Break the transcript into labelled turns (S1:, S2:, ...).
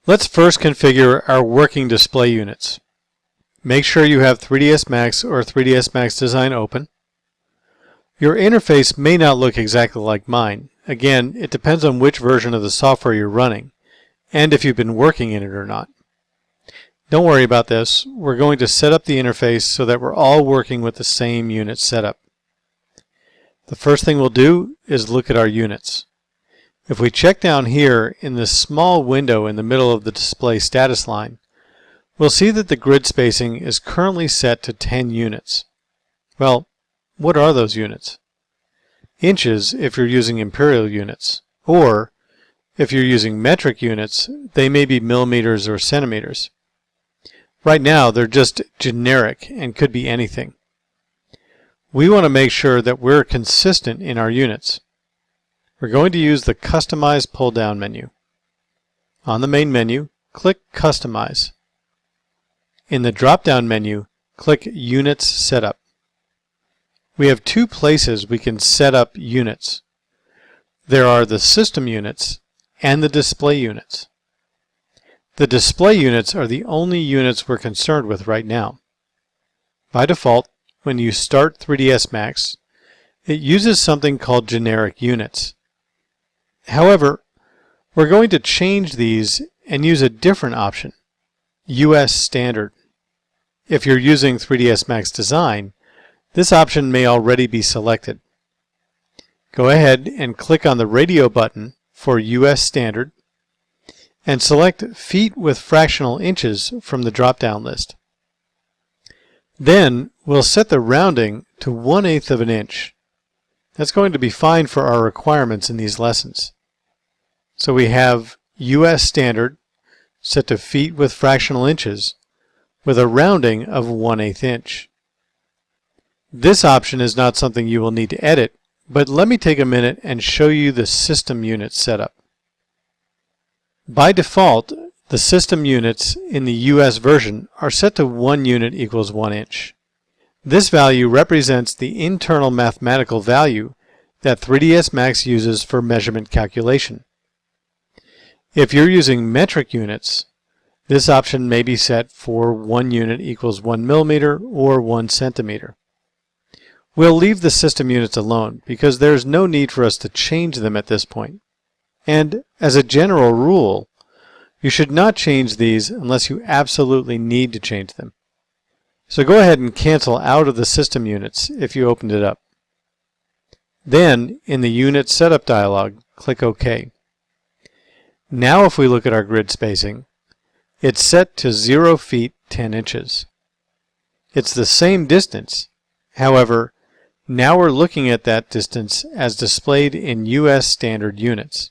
S1: Let's first configure our working display units. Make sure you have 3ds Max or 3ds Max Design open. Your interface may not look exactly like mine. Again, it depends on which version of the software you're running and if you've been working in it or not. Don't worry about this. We're going to set up the interface so that we're all working with the same unit setup. The first thing we'll do is look at our units. If we check down here in this small window in the middle of the display status line, we'll see that the grid spacing is currently set to 10 units. Well, what are those units? Inches if you're using imperial units, or if you're using metric units, they may be millimeters or centimeters. Right now, they're just generic and could be anything. We want to make sure that we're consistent in our units. We're going to use the Customize pull-down menu. On the main menu, click Customize. In the drop-down menu, click Units Setup. We have two places we can set up units. There are the system units and the display units. The display units are the only units we're concerned with right now. By default, when you start 3ds Max, it uses something called generic units. However, we're going to change these and use a different option, US Standard. If you're using 3ds Max Design, this option may already be selected. Go ahead and click on the radio button for US Standard and select feet with fractional inches from the drop-down list. Then we'll set the rounding to 1/8 of an inch. That's going to be fine for our requirements in these lessons. So we have US Standard set to feet with fractional inches with a rounding of 1/8 inch. This option is not something you will need to edit, but let me take a minute and show you the system unit setup. By default, the system units in the US version are set to 1 unit equals 1 inch. This value represents the internal mathematical value that 3ds Max uses for measurement calculation. If you're using metric units, this option may be set for 1 unit equals 1 millimeter or 1 centimeter. We'll leave the system units alone because there's no need for us to change them at this point. And as a general rule, you should not change these unless you absolutely need to change them. So go ahead and cancel out of the system units if you opened it up. Then, in the Unit Setup dialog, click OK. Now if we look at our grid spacing, it's set to 0 feet 10 inches. It's the same distance. However, now we're looking at that distance as displayed in US Standard units.